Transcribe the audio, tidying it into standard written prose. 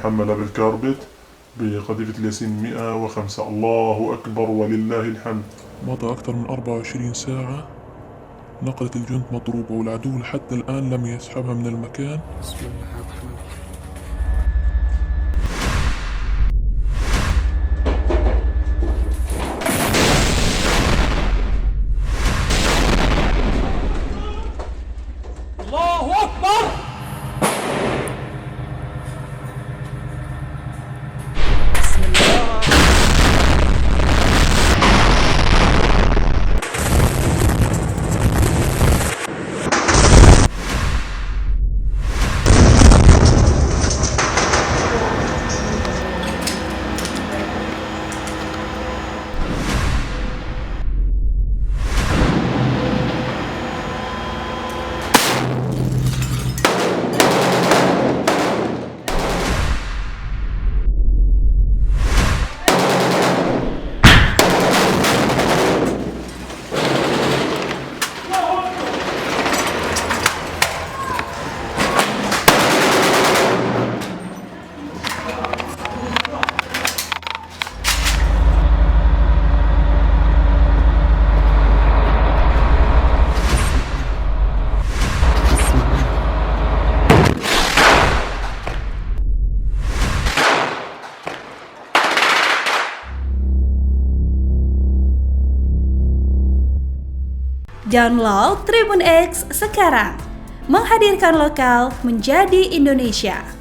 محملة بالكاربت بقذيفة الياسين 105. الله أكبر ولله الحمد. مضى أكثر من 24 ساعة، نقلة الجند مضروبة والعدو لحتى الآن لم يسحبها من المكان. بسم الله الرحمن الرحيم. الله أكبر. بسم الله. Download Tribun X sekarang, menghadirkan lokal menjadi Indonesia.